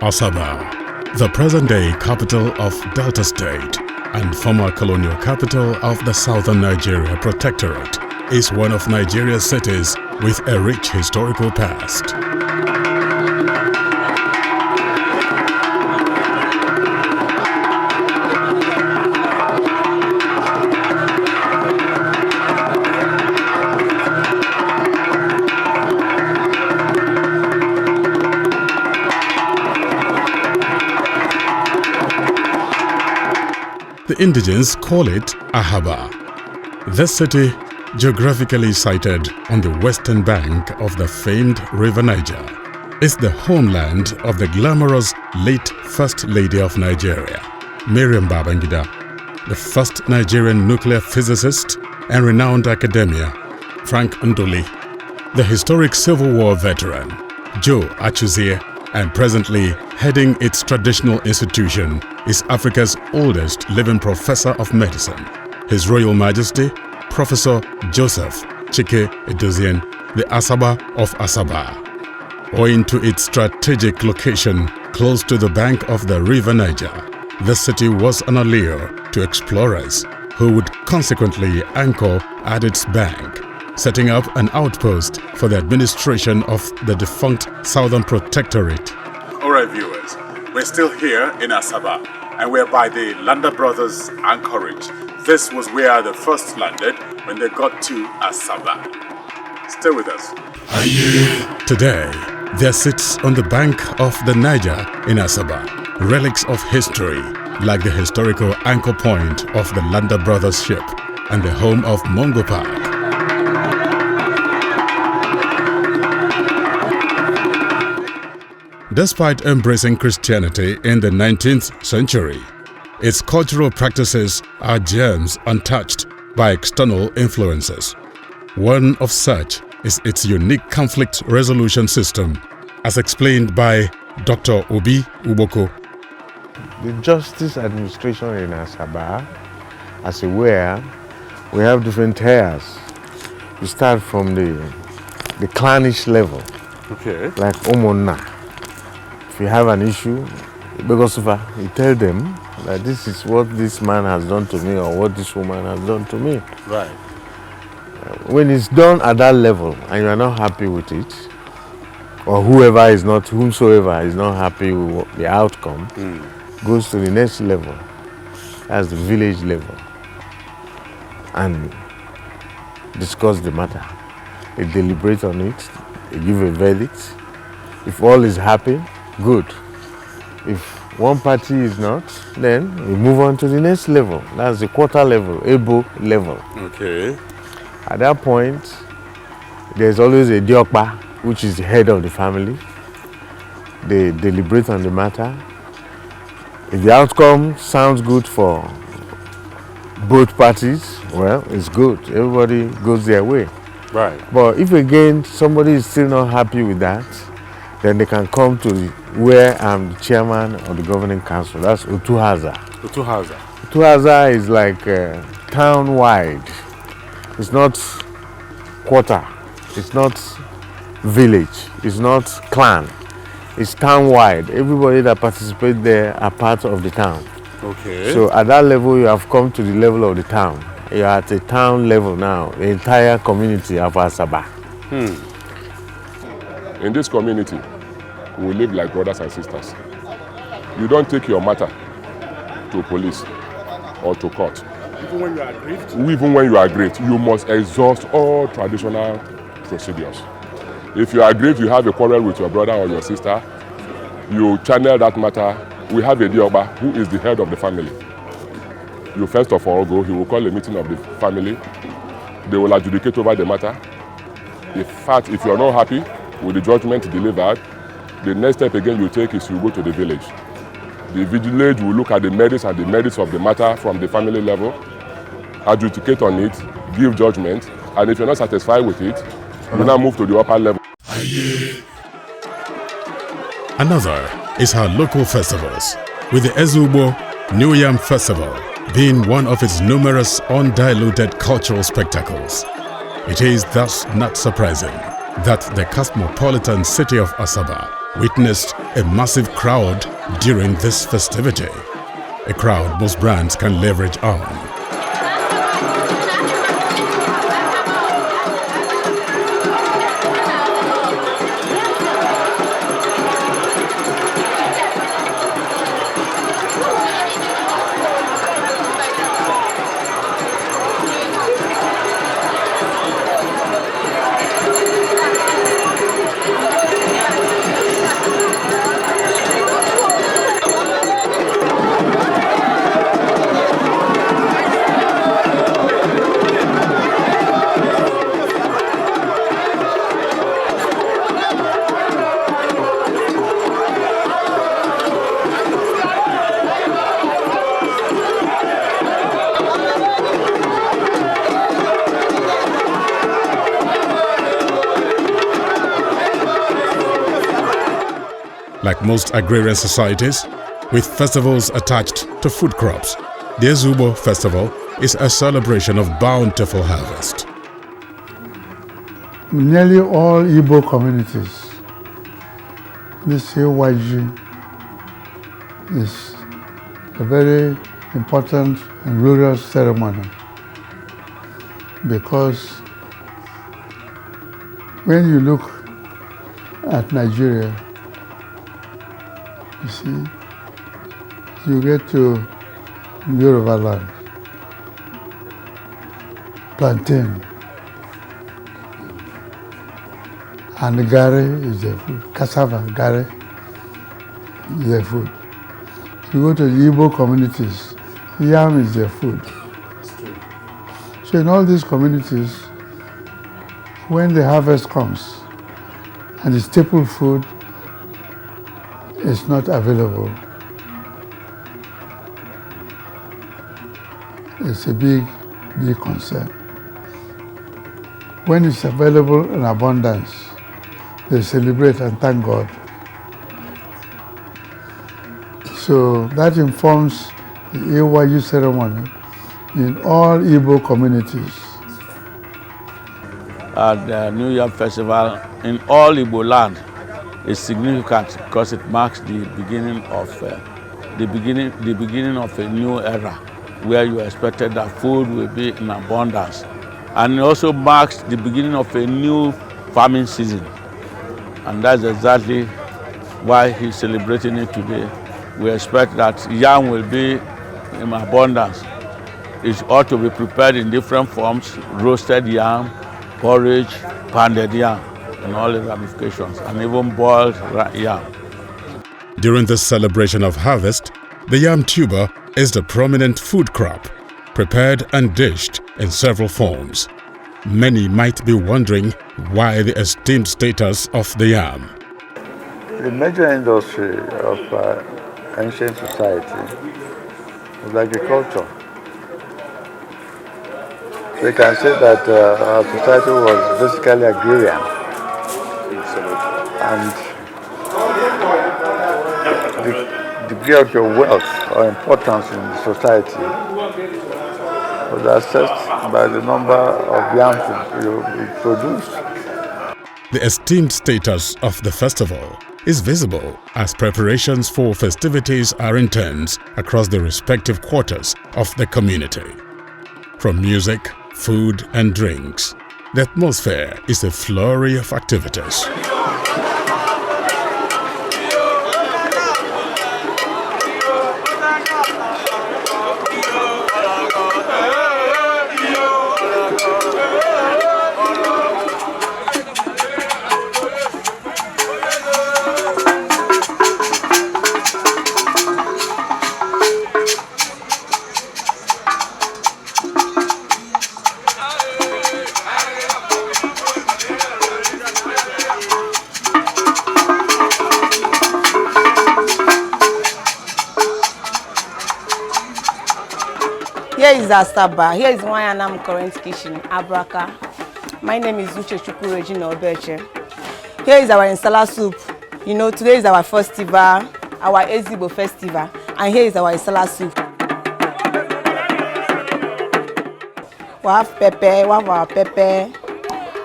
Asaba, the present-day capital of Delta State and former colonial capital of the Southern Nigeria Protectorate, is one of Nigeria's cities with a rich historical past. The indigenes call it Ahaba. This city, geographically sited on the western bank of the famed River Niger, is the homeland of the glamorous late First Lady of Nigeria, Mariam Babangida, the first Nigerian nuclear physicist and renowned academia, Frank Nduli, the historic Civil War veteran, Joe Achuzie, and presently heading its traditional institution is Africa's oldest living professor of medicine, His Royal Majesty, Professor Joseph Chike Edozien, the Asaba of Asaba. Owing to its strategic location close to the bank of the River Niger, the city was an allure to explorers who would consequently anchor at its bank, setting up an outpost for the administration of the defunct Southern Protectorate. Alright viewers, we're still here in Asaba and we're by the Landa Brothers anchorage. This was where they first landed when they got to Asaba. Stay with us. Today, there sits on the bank of the Niger in Asaba relics of history like the historical anchor point of the Landa Brothers ship and the home of Mongo Park. Despite embracing Christianity in the 19th century, its cultural practices are gems untouched by external influences. One of such is its unique conflict resolution system, as explained by Dr. Obi Uboko. The justice administration in Asaba, as aware, we have different tiers. We start from the clannish level, like Omona. If you have an issue, because you tell them that this is what this man has done to me or what this woman has done to me. Right. When it's done at that level and you are not happy with it, or whosoever is not happy with the outcome, goes to the next level. That's the village level. And discuss the matter. They deliberate on it, they give a verdict. If all is happy, good. If one party is not, then we move on to the next level. That's the quarter level, Ebo level. Okay. At that point, there's always a Diokpa, which is the head of the family. They deliberate on the matter. If the outcome sounds good for both parties, well, it's good. Everybody goes their way. Right. But if again somebody is still not happy with that, then they can come to where I'm the chairman of the governing council. That's Utuhaza. Utuhaza. Utuhaza is like town-wide. It's not quarter. It's not village. It's not clan. It's town-wide. Everybody that participates there are part of the town. Okay. So at that level, you have come to the level of the town. You're at a town level now, the entire community of Asaba. In this community, we live like brothers and sisters. You don't take your matter to police or to court. Even when you are aggrieved? Even when you are aggrieved, you must exhaust all traditional procedures. If you are aggrieved, you have a quarrel with your brother or your sister, you channel that matter. We have a Dioba who is the head of the family. You first of all go, he will call a meeting of the family. They will adjudicate over the matter. In fact, if you are not happy with the judgment delivered, the next step again you take is you go to the village. The village will look at the merits and the merits of the matter from the family level, adjudicate on it, give judgment, and if you're not satisfied with it, you now move to the upper level. Another is her local festivals, with the Ezeugbo New Yam Festival being one of its numerous undiluted cultural spectacles. It is thus not surprising that the cosmopolitan city of Asaba witnessed a massive crowd during this festivity, a crowd most brands can leverage on. Like most agrarian societies, with festivals attached to food crops, the Ezeugbo festival is a celebration of bountiful harvest. Nearly all Igbo communities, this AYG is a very important and glorious ceremony, because when you look at Nigeria, you see, you get to Yoruba land, plantain, and gare is their food. Cassava, gare is their food. You go to the Igbo communities, yam is their food. So in all these communities, when the harvest comes and the staple food is not available, it's a big concern. When it's available in abundance, they celebrate and thank God. So that informs the AYU ceremony in all Igbo communities. The New Yam Festival in all Igbo land is significant because it marks the beginning of a new era, where you expected that food will be in abundance, and it also marks the beginning of a new farming season, and that's exactly why he's celebrating it today. We expect that yam will be in abundance. It ought to be prepared in different forms: roasted yam, porridge, pounded yam, and all the ramifications, and even boiled yam. During this celebration of harvest, the yam tuber is the prominent food crop, prepared and dished in several forms. Many might be wondering why the esteemed status of the yam. The major industry of ancient society was agriculture. We can say that our society was basically agrarian. And the degree of your wealth or importance in the society was assessed by the number of yams you produced. The esteemed status of the festival is visible as preparations for festivities are intense across the respective quarters of the community. From music, food and drinks, the atmosphere is a flurry of activities. Here is Asaba. Here is Wayanam current kitchen, Abraka. My name is Uchechukwu Regina Obeche. Here is our Insala soup. You know, today is our festival, our Ezeugbo festival, and here is our Insala soup. We have pepper, we have our pepper,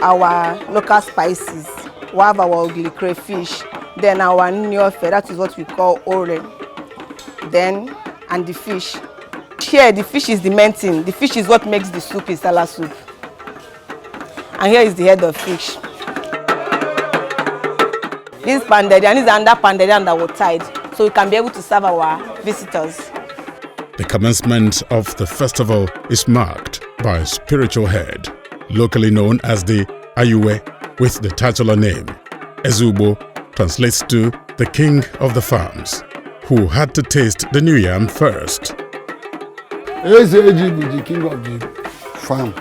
our local spices. We have our ugly crayfish, then our nyofe, that is what we call ore, then and the fish. Here the fish is the main thing. The fish is what makes the soup Isala soup. And here is the head of fish. This is pounded yam, this is under pounded yam that was tied, so we can be able to serve our visitors. The commencement of the festival is marked by a spiritual head, locally known as the Ayuwe, with the titular name. Ezeugbo translates to the king of the farms, who had to taste the new yam first. Ezeugbo is the king of the farm.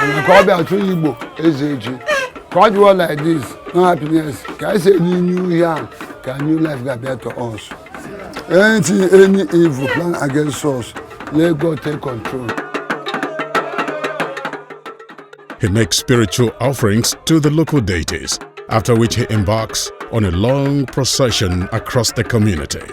And I call back to Igbo, Ezeugbo. Quite well like this, no happiness. Can I say new yam? Can new life get better to us? Anything, any evil plan against us, let God take control. He makes spiritual offerings to the local deities, after which he embarks on a long procession across the community.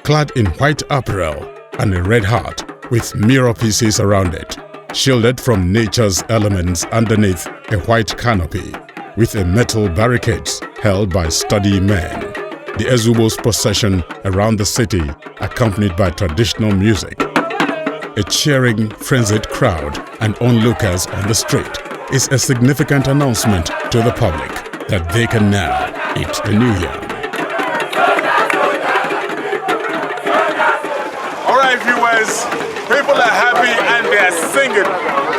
Clad in white apparel and a red heart with mirror pieces around it, shielded from nature's elements underneath a white canopy, with a metal barricades held by sturdy men. The Ezeugbo's procession around the city, accompanied by traditional music. A cheering, frenzied crowd and onlookers on the street is a significant announcement to the public that they can now eat the new yam. Alright viewers, people are happy and they are singing.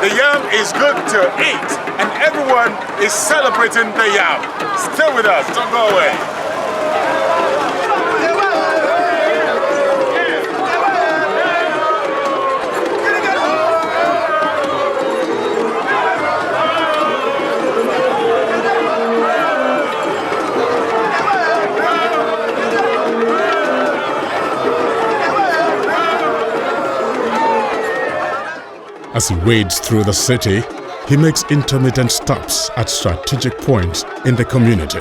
The yam is good to eat and everyone is celebrating the yam. Stay with us, don't go away. As he wades through the city, he makes intermittent stops at strategic points in the community,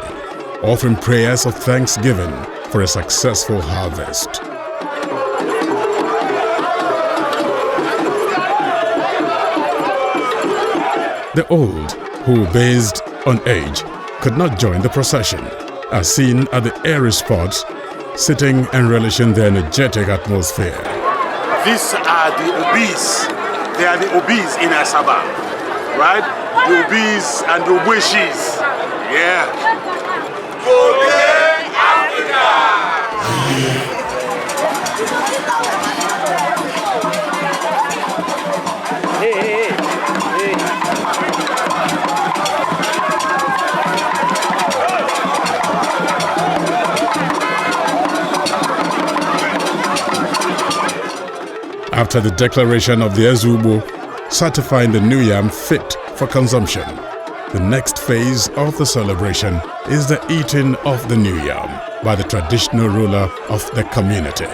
offering prayers of thanksgiving for a successful harvest. The old, who based on age, could not join the procession, are seen at the airy spots, sitting and relishing the energetic atmosphere. These are the obese. They are the obese in Asaba, right? The obese and the wishes. Yeah. Goge, Africa! After the declaration of the Ezeugbo, certifying the new yam fit for consumption, the next phase of the celebration is the eating of the new yam by the traditional ruler of the community.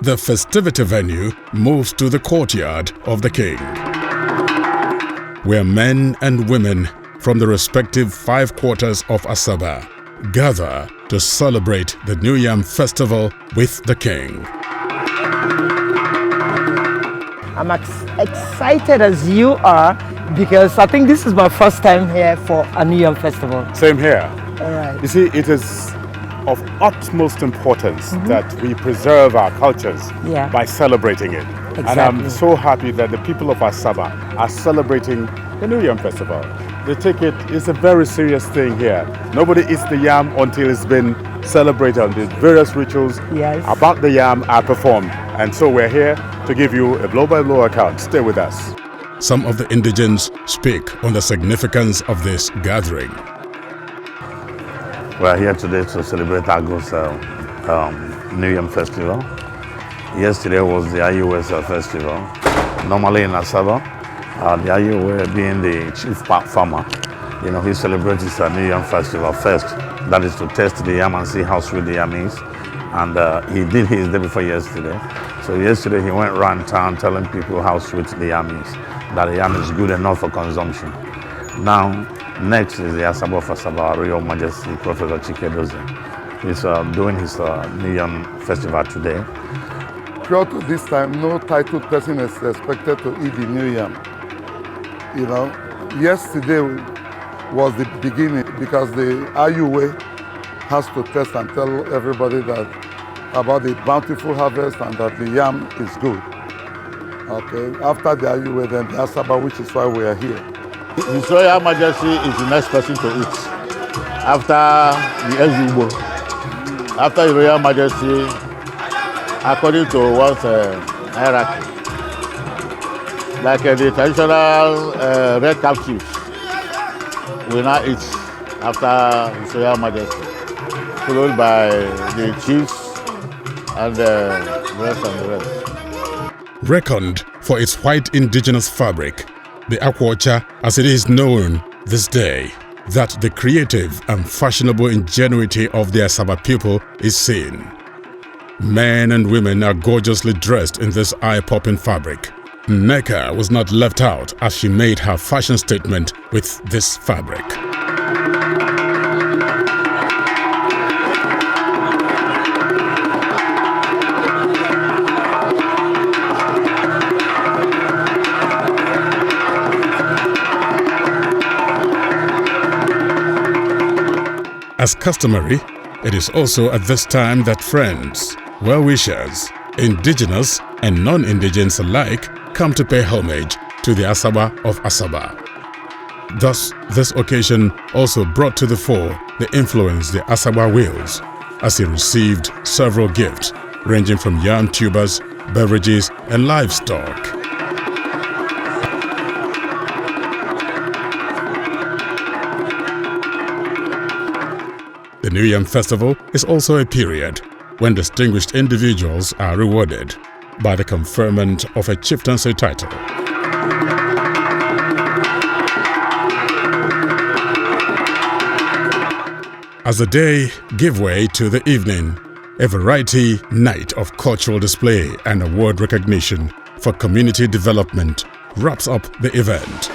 The festivity venue moves to the courtyard of the king, where men and women from the respective 5 quarters of Asaba gather to celebrate the New Yam Festival with the king. I'm as excited as you are because I think this is my first time here for a New Yam Festival. Same here. All right. You see, it is of utmost importance that we preserve our cultures by celebrating it. Exactly. And I'm so happy that the people of Asaba are celebrating the New Yam Festival. They take it, it's a very serious thing here. Nobody eats the yam until it's been celebrated. The various rituals about the yam are performed. And so we're here to give you a blow-by-blow account. Stay with us. Some of the indigenes speak on the significance of this gathering. We are here today to celebrate Ago's New Yam Festival. Yesterday was the IUS festival. Normally in Asaba, the IUS being the chief farmer, you know, he celebrates his New Yam Festival first. That is to test the yam and see how sweet the yam is. And he did his day before yesterday. So yesterday he went around town telling people how sweet the yam is, that the yam is good enough for consumption. Now, next is the Asaba of Asaba, Royal Majesty Professor Chike Dozie. He's doing his New Yam Festival today. Prior to this time, no titled person is expected to eat the New Yam. You know, yesterday was the beginning because the IUA has to test and tell everybody that about the bountiful harvest and that the yam is good. Okay, after the IUA, then the Asaba, which is why we are here. His Royal Majesty is the next person to eat after the Ezeugbo. After the Royal Majesty, according to one's hierarchy, like the traditional red cap chiefs will now eat after His Royal Majesty, followed by the chiefs and the rest and the rest. Reckoned for its white indigenous fabric, the akwacha, as it is known this day, that the creative and fashionable ingenuity of the Asaba people is seen. Men and women are gorgeously dressed in this eye-popping fabric. Nneka was not left out as she made her fashion statement with this fabric. As customary, it is also at this time that friends, well-wishers, indigenous and non-indigenous alike come to pay homage to the Asaba of Asaba. Thus, this occasion also brought to the fore the influence the Asaba wields, as he received several gifts ranging from yam tubers, beverages and livestock. The New Yam Festival is also a period when distinguished individuals are rewarded by the conferment of a chieftaincy title. As the day gave way to the evening, a variety night of cultural display and award recognition for community development wraps up the event.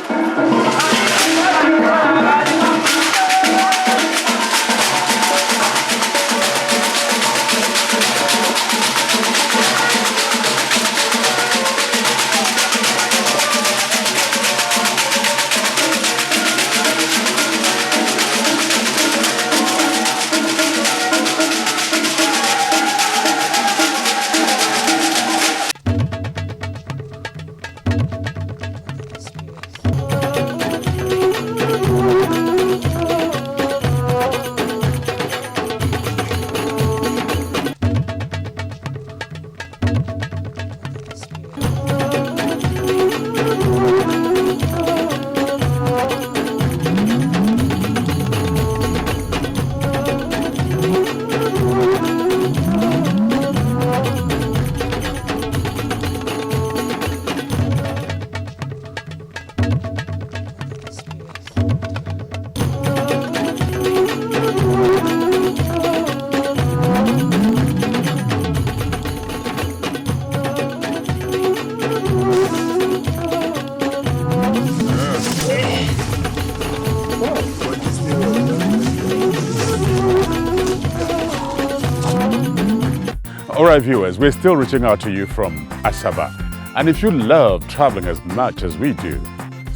Alright viewers, we're still reaching out to you from Asaba. And if you love traveling as much as we do,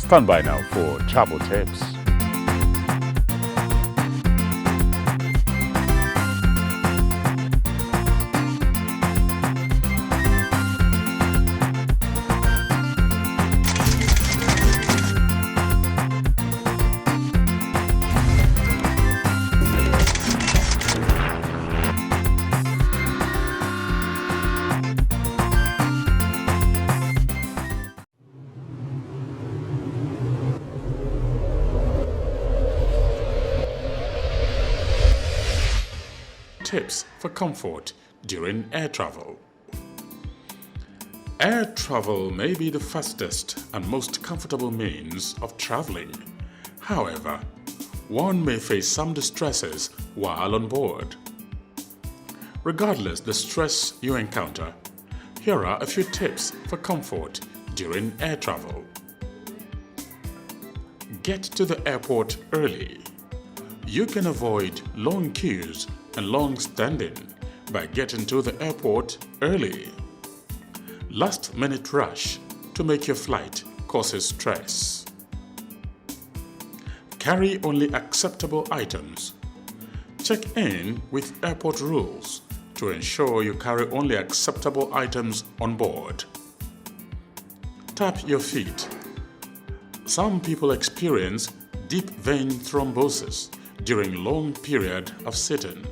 Stand by now for travel tips. Tips for comfort during air travel. Air travel may be the fastest and most comfortable means of traveling. However, one may face some distresses while on board. Regardless the stress you encounter, here are a few tips for comfort during air travel. Get to the airport early. You can avoid long queues and long standing by getting to the airport early. Last-minute rush to make your flight causes stress. Carry only acceptable items. Check in with airport rules to ensure you carry only acceptable items on board. Tap your feet. Some people experience deep vein thrombosis during long period of sitting.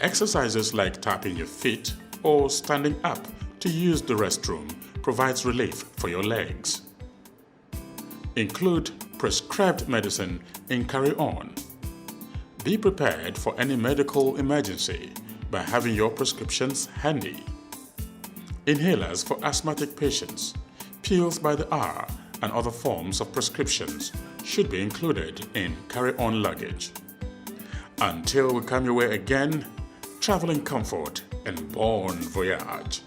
Exercises like tapping your feet or standing up to use the restroom provides relief for your legs. Include prescribed medicine in carry-on. Be prepared for any medical emergency by having your prescriptions handy. Inhalers for asthmatic patients, pills by the hour, and other forms of prescriptions should be included in carry-on luggage. Until we come your way again, travel in comfort and bon voyage.